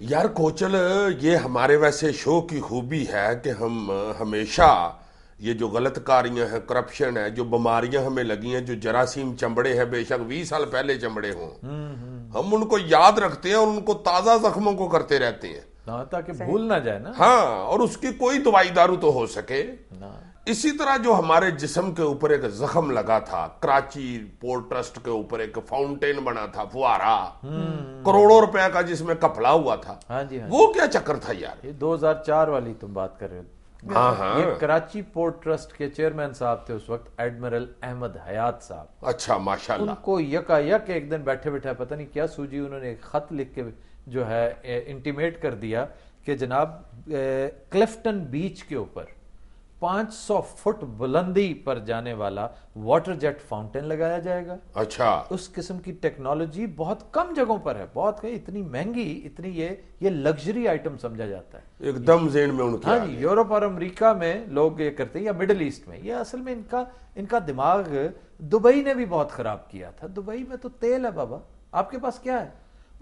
यार कोचल, ये हमारे वैसे शो की खूबी है कि हम हमेशा ये जो गलत कारियां हैं, करप्शन है, जो बीमारियां हमें लगी हैं, जो जरासीम चमड़े हैं, बेशक 20 साल पहले चमड़े हों, हम उनको याद रखते हैं और उनको ताजा जख्मों को करते रहते हैं। हाँ, ताकि भूल ना जाए ना। हाँ, और उसकी कोई दवाई दारू तो हो सके ना। इसी तरह जो हमारे जिस्म के ऊपर एक जख्म लगा था, कराची पोर्ट ट्रस्ट के ऊपर एक फाउंटेन बना था, फुहारा करोड़ों रुपए का जिसमें कपड़ा हुआ था। हाँ जी, हाँ वो क्या चक्कर था यार? ये 2004 वाली तुम बात कर रहे हो। हाँ हाँ। ये कराची पोर्ट ट्रस्ट के चेयरमैन साहब थे उस वक्त, एडमिरल अहमद हयात साहब। अच्छा, माशाल्लाह। उनको यकायक एक दिन बैठे बैठे पता नहीं क्या सूझी, उन्होंने एक खत लिख के जो है इंटीमेट कर दिया कि जनाब क्लिफ्टन बीच के ऊपर 500 फुट बुलंदी पर जाने वाला वाटर जेट फाउंटेन लगाया जाएगा। अच्छा। उस किस्म की टेक्नोलॉजी बहुत कम जगहों पर है, बहुत इतनी महंगी, इतनी ये लग्जरी आइटम समझा जाता है। एकदम ज़हन में उनके हाँ आ जी, गया। यूरोप और अमेरिका में लोग ये करते हैं, या मिडिल ईस्ट में। ये असल में इनका दिमाग दुबई ने भी बहुत खराब किया था। दुबई में तो तेल है बाबा, आपके पास क्या है?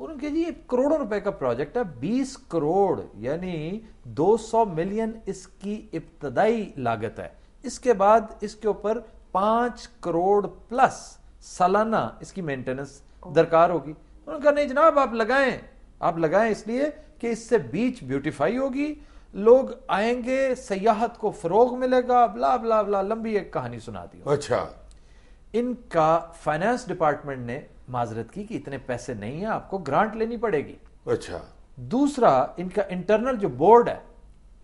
उनके जी करोड़ों रुपए का प्रोजेक्ट है, 20 करोड़ यानी 200 मिलियन इसकी इब्तदाई लागत है। इसके बाद इसके ऊपर 5 करोड़ प्लस सालाना इसकी मेंटेनेंस दरकार होगी। उन्होंने कहा नहीं जनाब, आप लगाएं इसलिए कि इससे बीच ब्यूटीफाई होगी, लोग आएंगे, सयाहत को फरोग मिलेगा, ब्ला ब्ला ब्ला, लंबी एक कहानी सुना दी। अच्छा। इनका फाइनेंस डिपार्टमेंट ने माजरत की कि इतने पैसे नहीं है, आपको ग्रांट लेनी पड़ेगी। अच्छा। दूसरा, इनका इंटरनल जो बोर्ड है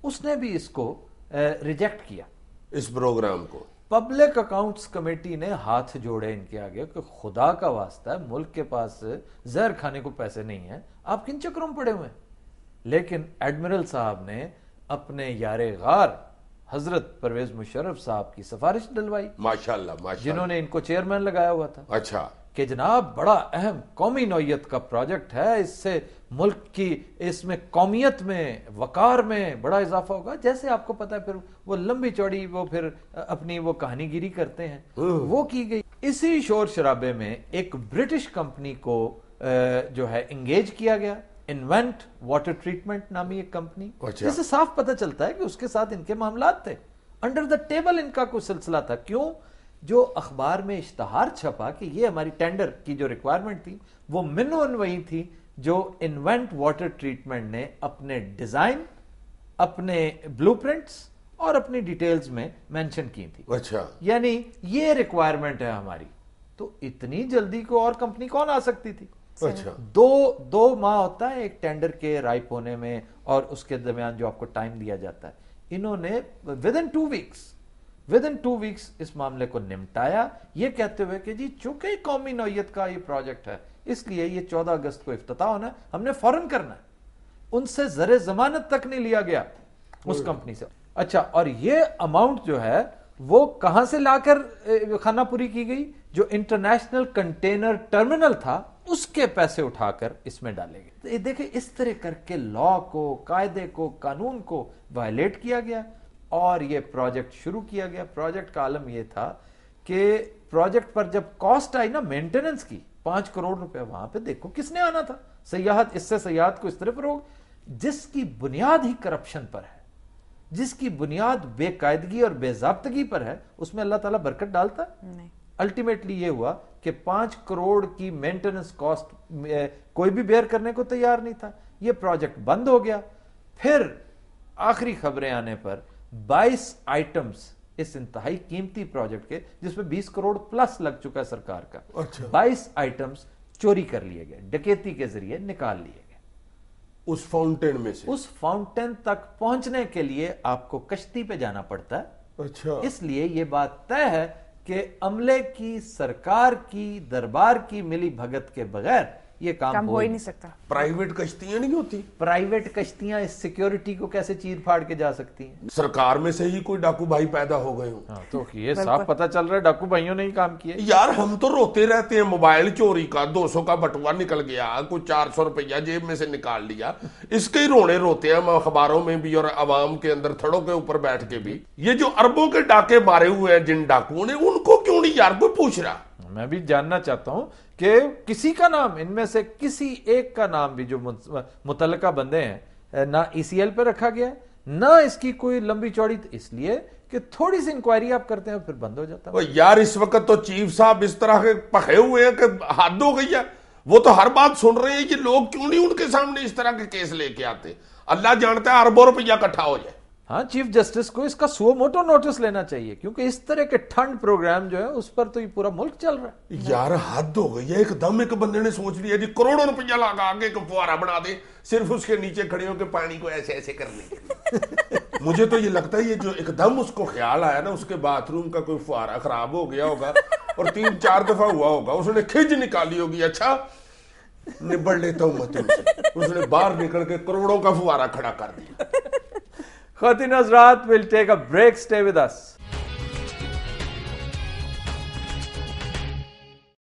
उसने भी इसको रिजेक्ट किया, इस प्रोग्राम को। पब्लिक अकाउंट्स कमेटी ने हाथ जोड़े इनके आगे कि खुदा का वास्ता है, मुल्क के पास जहर खाने को पैसे नहीं है, आप किन चक्रों में पड़े हुए हैं? लेकिन एडमिरल साहब ने अपने यारे गार हजरत परवेज मुशर्रफ साहब की सिफारिश डलवाई, माशाल्लाह माशाल्लाह, जिन्होंने इनको चेयरमैन लगाया हुआ था। अच्छा। कि जनाब बड़ा अहम कौमी नौयत का प्रोजेक्ट है, इससे मुल्क की इसमें कौमियत में, वकार में बड़ा इजाफा होगा। जैसे आपको पता है, फिर वो लंबी चौड़ी वो फिर अपनी वो कहानीगिरी करते हैं, वो की गई। इसी शोर शराबे में एक ब्रिटिश कंपनी को जो है इंगेज किया गया, इन्वेंट वाटर ट्रीटमेंट नामी एक कंपनी, जिससे साफ पता चलता है कि उसके साथ इनके मामलात थे। अंडर द टेबल इनका कुछ सिलसिला था। क्यों? जो अखबार में इश्तहार छपा कि ये हमारी टेंडर की जो रिक्वायरमेंट थी वो मिनवन वही थी जो इन्वेंट वाटर ट्रीटमेंट ने अपने डिजाइन, अपने ब्लूप्रिंट्स और अपनी डिटेल्स में मेंशन की थी। अच्छा। यानी ये रिक्वायरमेंट है हमारी, तो इतनी जल्दी को और कंपनी कौन आ सकती थी? अच्छा। दो माह होता है एक टेंडर के राइप होने में और उसके दरमियान जो आपको टाइम दिया जाता है। इन्होंने विद इन 2 वीक्स इस मामले को निपटाया, ये कहते हुए कि जी चूंकि कौमी नौयत का ये प्रोजेक्ट है इसलिए ये 14 अगस्त को इफ्तिताह होना है, हमने फौरन करना है। उनसे जरे जमानत तक नहीं लिया गया उस कंपनी से। अच्छा, और ये अमाउंट जो है वो कहां से लाकर खानापुरी की गई? जो इंटरनेशनल कंटेनर टर्मिनल था उसके पैसे उठाकर इसमें डाले गए। तो ये देखिए, इस तरह करके लॉ को, कायदे को, कानून को वायलेट किया गया और ये प्रोजेक्ट शुरू किया गया। प्रोजेक्ट का आलम ये था कि प्रोजेक्ट पर जब कॉस्ट आई ना मेंटेनेंस की 5 करोड़ रुपए, वहां पे देखो किसने आना था? सयाहत। इससे सयाहत को इस तरह फरोग, जिसकी बुनियाद ही करप्शन पर है, जिसकी बुनियाद बेकायदगी और बेजाब्तगी पर है, उसमें अल्लाह ताला बरकत डालता नहीं। अल्टीमेटली ये हुआ कि 5 करोड़ की मेंटेनेंस कॉस्ट कोई भी बेयर करने को तैयार नहीं था। ये प्रोजेक्ट बंद हो गया। फिर आखिरी खबरें आने पर 22 आइटम्स इस इंतहाई कीमती प्रोजेक्ट के, जिसमें 20 करोड़ प्लस लग चुका है सरकार का, 22 आइटम्स चोरी कर लिए गए, डकैती के जरिए निकाल लिए गए उस फाउंटेन में से। उस फाउंटेन तक पहुंचने के लिए आपको कश्ती पे जाना पड़ता है। अच्छा। इसलिए यह बात तय है कि अमले की, सरकार की, दरबार की मिली भगत के बगैर ये काम हो ही नहीं सकता। प्राइवेट कश्तियां नहीं होती? प्राइवेट कश्तियां इस सिक्योरिटी को कैसे चीर फाड़ के जा सकती हैं? सरकार में से ही कोई डाकू भाई पैदा हो गए हो। हाँ, तो ये साफ पता चल रहा है डाकू भाइयों ने ही काम किया। यार हम तो रोते रहते हैं, मोबाइल चोरी का 200 का बटुआ निकल गया, कुछ 400 रुपया जेब में से निकाल लिया, इसके ही रोने रोते हैं हम अखबारों में भी और अवाम के अंदर थड़ों के ऊपर बैठ के भी। ये जो अरबों के डाके मारे हुए हैं जिन डाकुओं ने, उनको क्यों नहीं यार कोई पूछ रहा? मैं भी जानना चाहता हूं कि किसी का नाम, इनमें से किसी एक का नाम भी जो मुतल्लका बंदे हैं ना ईसीएल पे रखा गया, ना इसकी कोई लंबी चौड़ी, इसलिए कि थोड़ी सी इंक्वायरी आप करते हैं फिर बंद हो जाता है। यार इस वक्त तो चीफ साहब इस तरह के पखे हुए हैं कि हद हो गई है। वो तो हर बात सुन रहे हैं कि लोग क्यों नहीं उनके सामने इस तरह के केस लेके आते। अल्लाह जानता है अरबों रुपया इकट्ठा हो जाए। हाँ, चीफ जस्टिस को इसका सुओ मोटो नोटिस लेना चाहिए, क्योंकि इस तरह के ठंड प्रोग्राम जो है उस पर तो ये पूरा मुल्क चल रहा है। यार हद हो गई है। एकदम एक बंदे ने सोच लिया जी करोड़ों रुपया लगा के एक फुहारा बना दे, सिर्फ उसके नीचे खड़े होकर पानी को ऐसे ऐसे करने। मुझे तो ये लगता है ये जो एकदम उसको ख्याल आया ना, उसके बाथरूम का कोई फुहारा खराब हो गया होगा और 3-4 दफा हुआ होगा, उसने खिंच निकाली होगी, अच्छा निबड़ लेता हूं मैं तुमसे। उसने बाहर निकल के करोड़ों का फुहारा खड़ा कर दिया। Khawateen Hazrat, will take a break. Stay with us.